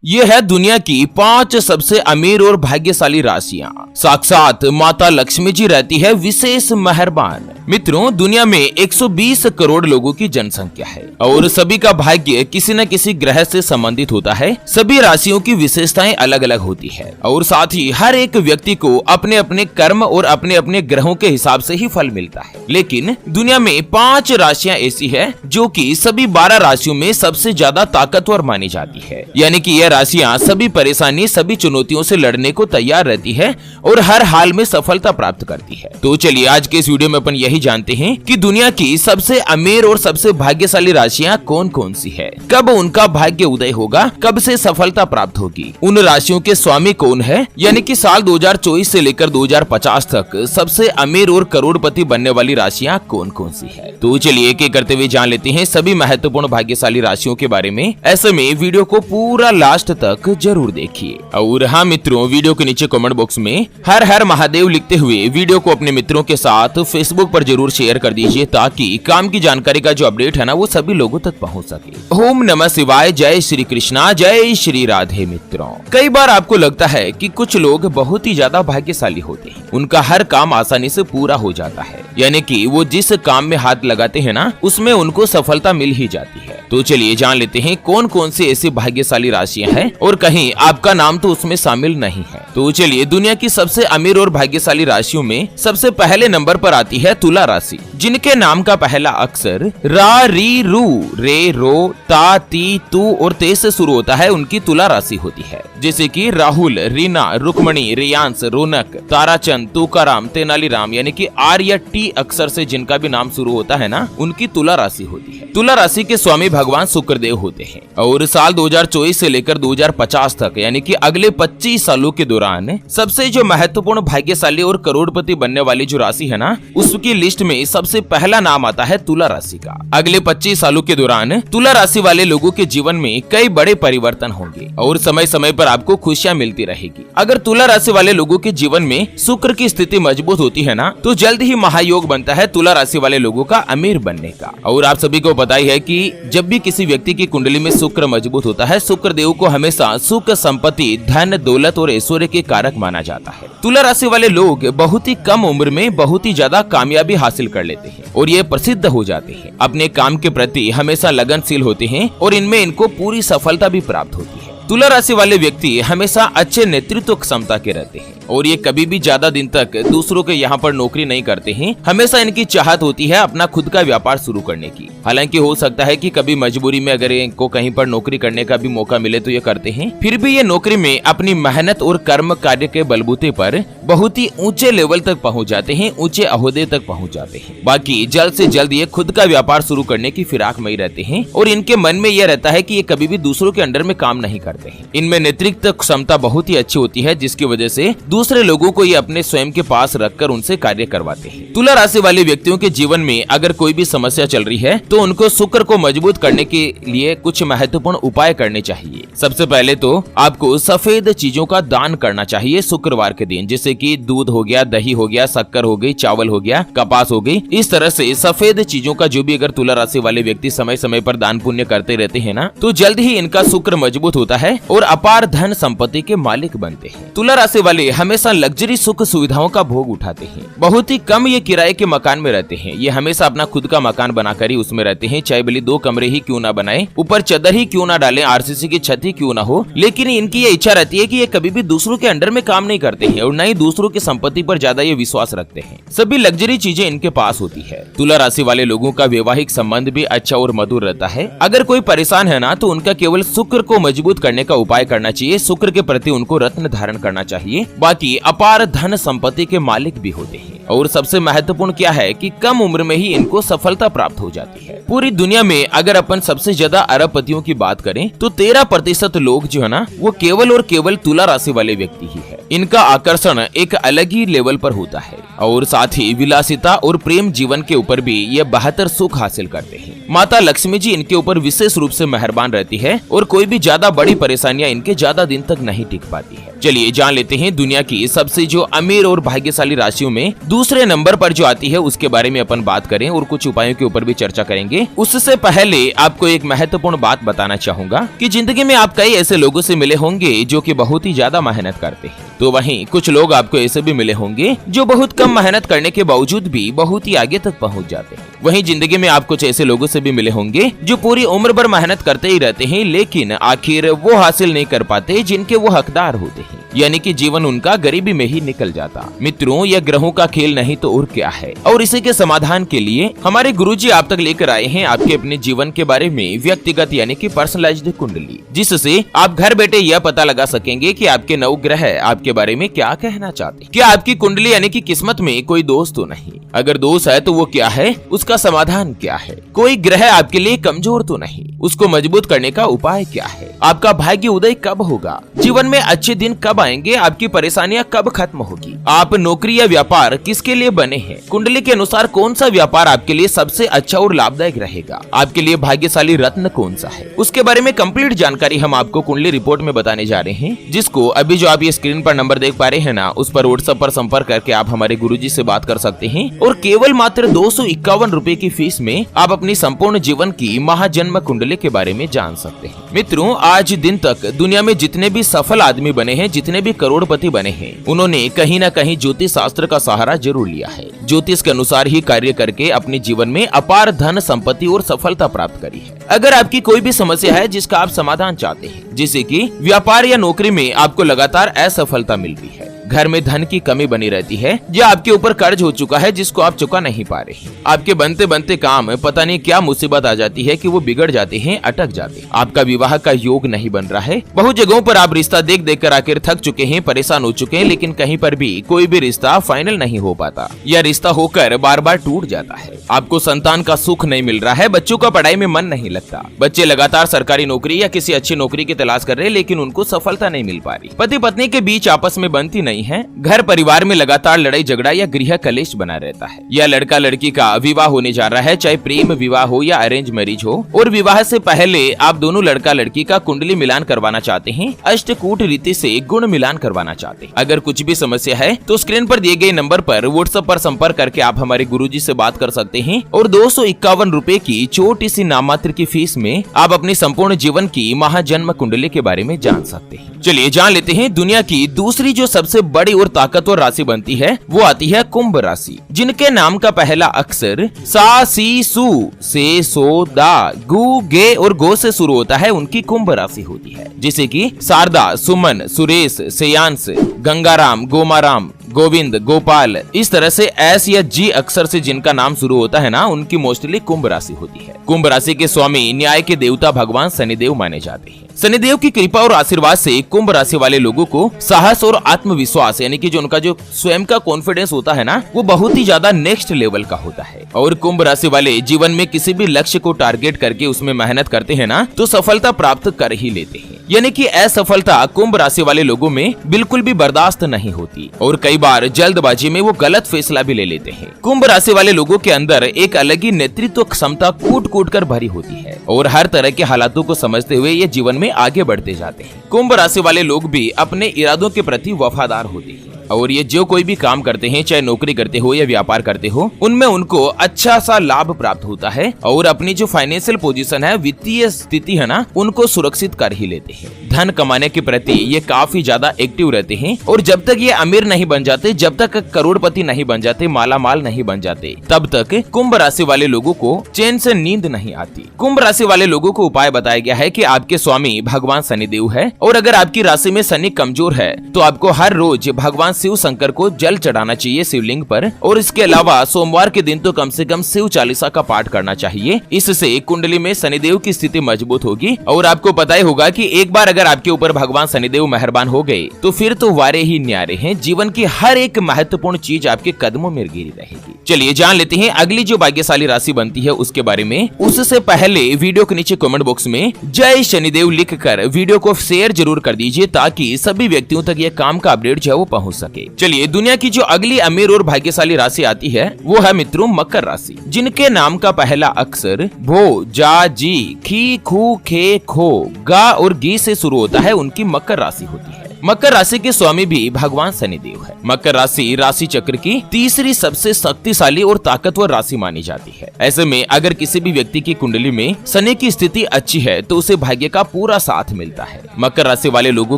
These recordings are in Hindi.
ये है दुनिया की 5 सबसे अमीर और भाग्यशाली राशियां। साक्षात माता लक्ष्मी जी रहती है विशेष मेहरबान। मित्रों, दुनिया में 120 करोड़ लोगों की जनसंख्या है और सभी का भाग्य किसी न किसी ग्रह से संबंधित होता है। सभी राशियों की विशेषताएं अलग अलग होती है और साथ ही हर एक व्यक्ति को अपने अपने कर्म और अपने अपने ग्रहों के हिसाब से ही फल मिलता है। लेकिन दुनिया में 5 राशियां ऐसी है जो कि सभी 12 राशियों में सबसे ज्यादा ताकतवर मानी जाती है। यानी कि यह राशियां सभी परेशानी, सभी चुनौतियों से लड़ने को तैयार रहती है और हर हाल में सफलता प्राप्त करती है। तो चलिए आज के इस वीडियो में अपन यही जानते हैं कि दुनिया की सबसे अमीर और सबसे भाग्यशाली राशियां कौन कौन सी है, कब उनका भाग्य उदय होगा, कब से सफलता प्राप्त होगी, उन राशियों के स्वामी कौन है, यानी कि साल 2024 से लेकर 2050 तक सबसे अमीर और करोड़पति बनने वाली राशियां कौन कौन सी है। तो चलिए एक एक करते हुए जान लेते हैं सभी महत्वपूर्ण भाग्यशाली राशियों के बारे में। ऐसे में वीडियो को पूरा लास्ट तक जरूर देखिए। और हाँ मित्रों, वीडियो के नीचे कमेंट बॉक्स में हर हर महादेव लिखते हुए वीडियो को अपने मित्रों के साथ फेसबुक पर जरूर शेयर कर दीजिए ताकि काम की जानकारी का जो अपडेट है ना वो सभी लोगों तक पहुंच सके। ओम नमः शिवाय, जय श्री कृष्णा, जय श्री राधे। मित्रों, कई बार आपको लगता है कि कुछ लोग बहुत ही ज्यादा भाग्यशाली होते हैं, उनका हर काम आसानी से पूरा हो जाता है, यानी कि वो जिस काम में हाथ लगाते हैं ना उसमें उनको सफलता मिल ही जाती है। तो चलिए जान लेते हैं कौन कौन सी ऐसी भाग्यशाली राशियां हैं और कहीं आपका नाम तो उसमें शामिल नहीं है। तो चलिए, दुनिया की सबसे अमीर और भाग्यशाली राशियों में सबसे पहले नंबर पर आती है तुला राशि, जिनके नाम का पहला अक्षर रा, री, रू, रे, रो, ता, ती, तू और ते से शुरू होता है। उनकी तुला राशि होती है, जैसे कि राहुल, रीना, रुक्मणी, रियांश, रौनक, ताराचंद, तुकाराम, तेनालीराम, यानी कि आर या टी अक्षर से जिनका भी नाम शुरू होता है ना उनकी तुला राशि होती है। तुला राशि के स्वामी भगवान शुक्रदेव होते हैं और साल 2024 से लेकर 2050 तक यानी कि अगले 25 सालों के दौरान सबसे जो महत्वपूर्ण भाग्यशाली और करोड़पति बनने वाली जो राशि है ना उसकी लिस्ट में सबसे पहला नाम आता है तुला राशि का। अगले 25 सालों के दौरान तुला राशि वाले लोगों के जीवन में कई बड़े परिवर्तन होंगे और समय समय पर आपको खुशियां मिलती रहेगी। अगर तुला राशि वाले लोगों के जीवन में शुक्र की स्थिति मजबूत होती है ना तो जल्द ही महायोग बनता है तुला राशि वाले लोगों का अमीर बनने का। और आप सभी को पता ही है कि जब भी किसी व्यक्ति की कुंडली में शुक्र मजबूत होता है, शुक्र देव को हमेशा सुख, संपत्ति, धन, दौलत और ऐश्वर्य के कारक माना जाता है। तुला राशि वाले लोग बहुत ही कम उम्र में बहुत ही ज्यादा कामयाबी हासिल कर लेते हैं और ये प्रसिद्ध हो जाते हैं। अपने काम के प्रति हमेशा लगनशील होते हैं और इनमें इनको पूरी सफलता भी प्राप्त होती है। तुला राशि वाले व्यक्ति हमेशा अच्छे नेतृत्व क्षमता के रहते हैं और ये कभी भी ज्यादा दिन तक दूसरों के यहाँ पर नौकरी नहीं करते हैं। हमेशा इनकी चाहत होती है अपना खुद का व्यापार शुरू करने की। हालांकि हो सकता है कि कभी मजबूरी में अगर इनको कहीं पर नौकरी करने का भी मौका मिले तो ये करते हैं, फिर भी ये नौकरी में अपनी मेहनत और कर्म कार्य के बलबूते पर बहुत ही ऊंचे लेवल तक पहुँच जाते हैं, ऊंचे अहोदे तक पहुँच जाते हैं। बाकी जल्द से जल्द ये खुद का व्यापार शुरू करने की फिराक में ही रहते हैं और इनके मन में यह रहता है कि ये कभी भी दूसरों के अंडर में काम नहीं करते हैं। इनमें नेतृत्व क्षमता बहुत ही अच्छी होती है जिसकी वजह से दूसरे लोगों को ये अपने स्वयं के पास रखकर उनसे कार्य करवाते हैं। तुला राशि वाले व्यक्तियों के जीवन में अगर कोई भी समस्या चल रही है तो उनको शुक्र को मजबूत करने के लिए कुछ महत्वपूर्ण उपाय करने चाहिए। सबसे पहले तो आपको सफेद चीजों का दान करना चाहिए शुक्रवार के दिन, जैसे कि दूध हो गया, दही हो गया, शक्कर हो गई, चावल हो गया, कपास हो गई। इस तरह से सफेद चीजों का जो भी अगर तुला राशि वाले व्यक्ति समय समय पर दान पुण्य करते रहते हैं ना तो जल्द ही इनका शुक्र मजबूत होता है और अपार धन संपत्ति के मालिक बनते हैं। तुला राशि वाले हमेशा लग्जरी सुख सुविधाओं का भोग उठाते हैं। बहुत ही कम ये किराए के मकान में रहते हैं। ये हमेशा अपना खुद का मकान बनाकर ही उसमें रहते हैं, चाहे भले 2 कमरे ही क्यों ना बनाए, ऊपर चादर ही क्यों ना डालें, आरसीसी की छत ही क्यों ना हो, लेकिन इनकी ये इच्छा रहती है कि ये कभी भी दूसरों के अंडर में काम नहीं करते हैं और न ही दूसरों की संपत्ति पर ज्यादा ये विश्वास रखते हैं। सभी लग्जरी चीजें इनके पास होती है। तुला राशि वाले लोगों का वैवाहिक संबंध भी अच्छा और मधुर रहता है। अगर कोई परेशान है ना तो उनका केवल शुक्र को मजबूत करने का उपाय करना चाहिए। शुक्र के प्रति उनको रत्न धारण करना चाहिए। बाकी अपार धन संपत्ति के मालिक भी होते हैं और सबसे महत्वपूर्ण क्या है कि कम उम्र में ही इनको सफलता प्राप्त हो जाती है। पूरी दुनिया में अगर अपन सबसे ज्यादा अरबपतियों की बात करें तो 13% लोग जो है ना वो केवल और केवल तुला राशि वाले व्यक्ति ही है। इनका आकर्षण एक अलग ही लेवल पर होता है और साथ ही विलासिता और प्रेम जीवन के ऊपर भी ये बेहतर सुख हासिल करते हैं। माता लक्ष्मी जी इनके ऊपर विशेष रूप से मेहरबान रहती है और कोई भी ज्यादा बड़ी परेशानियां इनके ज्यादा दिन तक नहीं टिक पाती है। चलिए जान लेते हैं दुनिया की सबसे जो अमीर और भाग्यशाली राशियों में दूसरे नंबर पर जो आती है उसके बारे में अपन बात करें और कुछ उपायों के ऊपर भी चर्चा करेंगे। उससे पहले आपको एक महत्वपूर्ण बात बताना चाहूंगा कि जिंदगी में आप कई ऐसे लोगों से मिले होंगे जो कि बहुत ही ज्यादा मेहनत करते हैं, तो वहीं कुछ लोग आपको ऐसे भी मिले होंगे जो बहुत कम मेहनत करने के बावजूद भी बहुत ही आगे तक पहुंच जाते हैं। वहीं जिंदगी में आप कुछ ऐसे लोगों से भी मिले होंगे जो पूरी उम्र भर मेहनत करते ही रहते हैं लेकिन आखिर वो हासिल नहीं कर पाते जिनके वो हकदार होते हैं, यानी कि जीवन उनका गरीबी में ही निकल जाता। मित्रों, यह ग्रहों का खेल नहीं तो और क्या है। और इसी के समाधान के लिए हमारे गुरुजी आप तक लेकर आए हैं आपके अपने जीवन के बारे में व्यक्तिगत यानी कि पर्सनलाइज्ड कुंडली, जिससे आप घर बैठे यह पता लगा सकेंगे कि आपके नौ ग्रह आपके बारे में क्या कहना चाहते हैं। क्या आपकी कुंडली यानी कि किस्मत में कोई दोष तो नहीं, अगर दोष है तो वो क्या है, उसका समाधान क्या है। कोई ग्रह आपके लिए कमजोर तो नहीं, उसको मजबूत करने का उपाय क्या है। आपका भाग्य उदय कब होगा, जीवन में अच्छे दिन कब आएंगे, आपकी परेशानियां कब खत्म होगी, आप नौकरी या व्यापार किसके लिए बने हैं, कुंडली के अनुसार कौन सा व्यापार आपके लिए सबसे अच्छा और लाभदायक रहेगा, आपके लिए भाग्यशाली रत्न कौन सा है, उसके बारे में कंप्लीट जानकारी हम आपको कुंडली रिपोर्ट में बताने जा रहे हैं, जिसको अभी जो आप ये स्क्रीन पर नंबर देख पा रहे हैं ना, उस पर व्हाट्सएप पर संपर्क करके आप हमारे गुरुजी से बात कर सकते हैं और केवल मात्र 251 रुपए की फीस में आप अपनी संपूर्ण जीवन की महाजन्म कुंडली के बारे में जान सकते हैं। मित्रों, आज दिन तक दुनिया में जितने भी सफल आदमी बने हैं, जितने भी करोड़पति बने हैं, उन्होंने कहीं न कहीं ज्योतिष शास्त्र का सहारा जरूर लिया है। ज्योतिष के अनुसार ही कार्य करके अपने जीवन में अपार धन संपत्ति और सफलता प्राप्त करी है। अगर आपकी कोई भी समस्या है जिसका आप समाधान चाहते हैं, जैसे कि व्यापार या नौकरी में आपको लगातार असफलता मिल रही है, घर में धन की कमी बनी रहती है या आपके ऊपर कर्ज हो चुका है जिसको आप चुका नहीं पा रहे, आपके बनते बनते काम पता नहीं क्या मुसीबत आ जाती है कि वो बिगड़ जाते हैं, अटक जाते हैं, आपका विवाह का योग नहीं बन रहा है, बहुत जगहों पर आप रिश्ता देख देख कर आखिर थक चुके हैं, परेशान हो चुके हैं, लेकिन कहीं पर भी कोई भी रिश्ता फाइनल नहीं हो पाता या रिश्ता होकर बार बार टूट जाता है, आपको संतान का सुख नहीं मिल रहा है, बच्चों का पढ़ाई में मन नहीं लगता, बच्चे लगातार सरकारी नौकरी या किसी अच्छी नौकरी की तलाश कर रहे हैं लेकिन उनको सफलता नहीं मिल पा रही, पति पत्नी के बीच आपस में बनती नहीं है, घर परिवार में लगातार लड़ाई झगड़ा या गृह कलेश बना रहता है, या लड़का लड़की का विवाह होने जा रहा है, चाहे प्रेम विवाह हो या अरेंज मैरिज हो, और विवाह से पहले आप दोनों लड़का लड़की का कुंडली मिलान करवाना चाहते हैं, अष्टकूट रीति से गुण मिलान करवाना चाहते हैं। अगर कुछ भी समस्या है तो स्क्रीन पर दिए गए नंबर पर व्हाट्सएप पर संपर्क करके आप हमारे गुरुजी से बात कर सकते हैं और 251 रुपए की छोटी सी नाममात्र की फीस में आप अपनी संपूर्ण जीवन की महाजन्म कुंडली के बारे में जान सकते हैं। चलिए जान लेते हैं दुनिया की दूसरी जो सबसे बड़ी और ताकतवर राशि बनती है वो आती है कुंभ राशि, जिनके नाम का पहला अक्षर सा सी सु से सो दा गु गे और गो से शुरू होता है, उनकी कुंभ राशि होती है, जैसे कि शारदा, सुमन, सुरेश, श्रेयांश, गंगाराम, गोमाराम, गोविंद, गोपाल, इस तरह से एस या जी अक्षर से जिनका नाम शुरू होता है ना, उनकी मोस्टली कुंभ राशि होती है। कुंभ राशि के स्वामी न्याय के देवता भगवान शनिदेव माने जाते हैं। शनिदेव की कृपा और आशीर्वाद से कुंभ राशि वाले लोगों को साहस और आत्मविश्वास यानी कि जो उनका जो स्वयं का कॉन्फिडेंस होता है ना, वो बहुत ही ज्यादा नेक्स्ट लेवल का होता है। और कुंभ राशि वाले जीवन में किसी भी लक्ष्य को टारगेट करके उसमें मेहनत करते हैं ना, तो सफलता प्राप्त कर ही लेते हैं, यानी कि असफलता कुंभ राशि वाले लोगों में बिल्कुल भी बर्दाश्त नहीं होती और कई बार जल्दबाजी में वो गलत फैसला भी ले लेते हैं। कुंभ राशि वाले लोगों के अंदर एक अलग ही नेतृत्व क्षमता कूट कूट कर भरी होती है और हर तरह के हालातों को समझते हुए ये जीवन में आगे बढ़ते जाते हैं। कुंभ राशि वाले लोग भी अपने इरादों के प्रति वफादार होते हैं और ये जो कोई भी काम करते हैं, चाहे नौकरी करते हो या व्यापार करते हो, उनमें उनको अच्छा सा लाभ प्राप्त होता है और अपनी जो फाइनेंशियल पोजीशन है, वित्तीय स्थिति है ना, उनको सुरक्षित कर ही लेते हैं। धन कमाने के प्रति ये काफी ज्यादा एक्टिव रहते हैं और जब तक ये अमीर नहीं बन जाते, जब तक करोड़पति नहीं बन जाते, माला माल नहीं बन जाते, तब तक कुंभ राशि वाले लोगों को चैन से नींद नहीं आती। कुंभ राशि वाले लोगों को उपाय बताया गया है कि आपके स्वामी भगवान शनिदेव है और अगर आपकी राशि में शनि कमजोर है तो आपको हर रोज भगवान शिव शंकर को जल चढ़ाना चाहिए शिवलिंग पर, और इसके अलावा सोमवार के दिन तो कम से कम शिव चालीसा का पाठ करना चाहिए। इससे कुंडली में शनिदेव की स्थिति मजबूत होगी और आपको पता ही होगा कि एक बार अगर आपके ऊपर भगवान शनिदेव मेहरबान हो गए तो फिर तो वारे ही न्यारे हैं, जीवन की हर एक महत्वपूर्ण चीज आपके कदमों में गिरी रहेगी। चलिए जान लेते हैं अगली जो भाग्यशाली राशि बनती है उसके बारे में। उससे पहले वीडियो के नीचे कमेंट बॉक्स में जय शनिदेव लिखकर वीडियो को शेयर जरूर कर दीजिए ताकि सभी व्यक्तियों तक ये काम का अपडेट जो है वो पहुंच सके। सके। चलिए दुनिया की जो अगली अमीर और भाग्यशाली राशि आती है वो है मित्रों मकर राशि, जिनके नाम का पहला अक्षर भो, जा, जी, खी, खू, खे, खो, गा और गी से शुरू होता है, उनकी मकर राशि होती है। मकर राशि के स्वामी भी भगवान शनिदेव है। मकर राशि राशि चक्र की तीसरी सबसे शक्तिशाली और ताकतवर राशि मानी जाती है। ऐसे में अगर किसी भी व्यक्ति की कुंडली में शनि की स्थिति अच्छी है तो उसे भाग्य का पूरा साथ मिलता है। मकर राशि वाले लोगों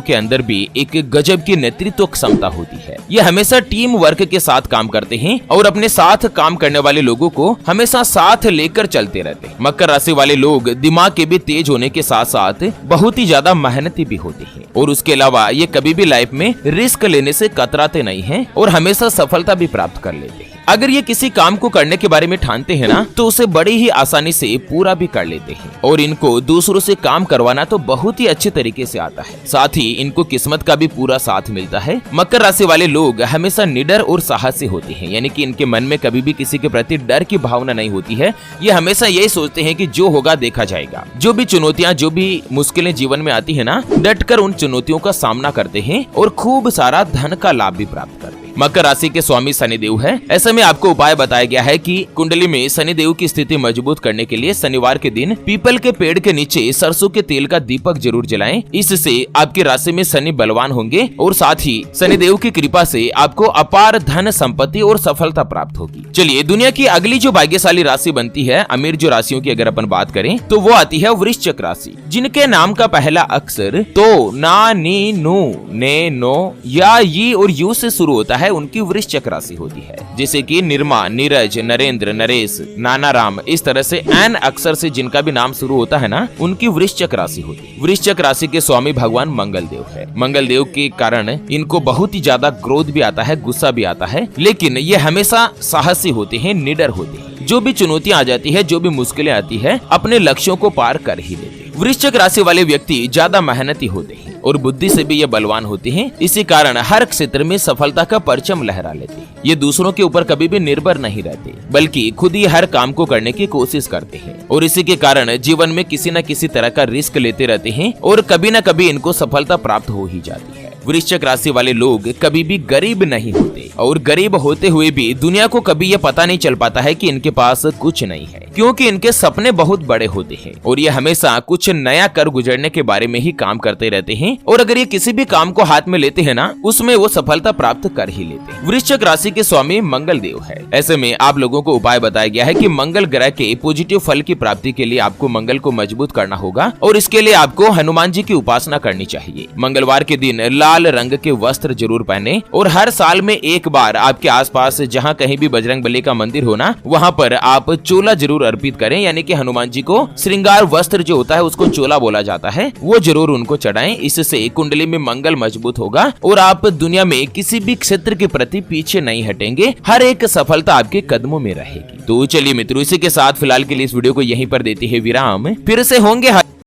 के अंदर भी एक गजब की नेतृत्व क्षमता होती है। ये हमेशा टीम वर्क के साथ काम करते हैं और अपने साथ काम करने वाले लोगों को हमेशा साथ लेकर चलते रहते हैं। मकर राशि वाले लोग दिमाग के भी तेज होने के साथ साथ बहुत ही ज्यादा मेहनती भी होते हैं और उसके अलावा ये कभी भी लाइफ में रिस्क लेने से कतराते नहीं हैं और हमेशा सफलता भी प्राप्त कर लेते हैं। अगर ये किसी काम को करने के बारे में ठानते हैं ना तो उसे बड़ी ही आसानी से पूरा भी कर लेते हैं और इनको दूसरों से काम करवाना तो बहुत ही अच्छे तरीके से आता है। साथ ही इनको किस्मत का भी पूरा साथ मिलता है। मकर राशि वाले लोग हमेशा निडर और साहसी होते हैं, यानी कि इनके मन में कभी भी किसी के प्रति डर की भावना नहीं होती है। ये हमेशा यही सोचते हैं कि जो होगा देखा जाएगा। जो भी चुनौतियां, जो भी मुश्किलें जीवन में आती है ना, डटकर उन चुनौतियों का सामना करते हैं और खूब सारा धन का लाभ भी प्राप्त करते हैं। मकर राशि के स्वामी शनिदेव है। ऐसे में आपको उपाय बताया गया है कि कुंडली में शनिदेव की स्थिति मजबूत करने के लिए शनिवार के दिन पीपल के पेड़ के नीचे सरसों के तेल का दीपक जरूर जलाएं। इससे आपकी राशि में शनि बलवान होंगे और साथ ही शनिदेव की कृपा से आपको अपार धन, संपत्ति और सफलता प्राप्त होगी। चलिए दुनिया की अगली जो भाग्यशाली राशि बनती है, अमीर जो राशियों की अगर अपन बात करें तो वो आती है वृश्चिक राशि, जिनके नाम का पहला अक्षर तो, ना, नी, नु, ने, नो, या, यी और यू से शुरू होता है, उनकी वृश्चिक राशि होती है। जैसे कि निर्मा, नीरज, नरेंद्र, नरेश, नानाराम, इस तरह से एन अक्षर से जिनका भी नाम शुरू होता है ना, उनकी वृश्चिक राशि होती है। वृश्चिक राशि के स्वामी भगवान मंगल देव है। मंगल देव के कारण इनको बहुत ही ज्यादा क्रोध भी आता है, गुस्सा भी आता है, लेकिन ये हमेशा साहसी होते हैं, निडर होते हैं। जो भी चुनौतियां आ जाती है, जो भी मुश्किलें आती है, अपने लक्ष्यों को पार कर ही लेते हैं। वृश्चिक राशि वाले व्यक्ति ज्यादा मेहनती होते हैं और बुद्धि से भी ये बलवान होते हैं। इसी कारण हर क्षेत्र में सफलता का परचम लहरा लेते हैं। ये दूसरों के ऊपर कभी भी निर्भर नहीं रहते, बल्कि खुद ही हर काम को करने की कोशिश करते हैं और इसी के कारण जीवन में किसी न किसी तरह का रिस्क लेते रहते हैं और कभी न कभी इनको सफलता प्राप्त हो ही जाती है। वृश्चिक राशि वाले लोग कभी भी गरीब नहीं होते और गरीब होते हुए भी दुनिया को कभी ये पता नहीं चल पाता है कि इनके पास कुछ नहीं है, क्योंकि इनके सपने बहुत बड़े होते हैं और ये हमेशा कुछ नया कर गुजरने के बारे में ही काम करते रहते हैं और अगर ये किसी भी काम को हाथ में लेते हैं ना, उसमें वो सफलता प्राप्त कर ही लेते हैं। वृश्चिक राशि के स्वामी मंगल देव है। ऐसे में आप लोगों को उपाय बताया गया है कि मंगल ग्रह के पॉजिटिव फल की प्राप्ति के लिए आपको मंगल को मजबूत करना होगा और इसके लिए आपको हनुमान जी की उपासना करनी चाहिए। मंगलवार के दिन लाल रंग के वस्त्र जरूर पहने और हर साल में एक बार आपके आसपास जहाँ कहीं भी बजरंगबली का मंदिर हो ना, वहाँ पर आप चोला जरूर अर्पित करें, यानी कि हनुमान जी को श्रृंगार वस्त्र जो होता है उसको चोला बोला जाता है, वो जरूर उनको चढ़ाएं। इससे कुंडली में मंगल मजबूत होगा और आप दुनिया में किसी भी क्षेत्र के प्रति पीछे नहीं हटेंगे। हर एक सफलता आपके कदमों में रहेगी। तो चलिए मित्रों, इसी के साथ फिलहाल के लिए इस वीडियो को यहीं पर देते हैं विराम। फिर से होंगे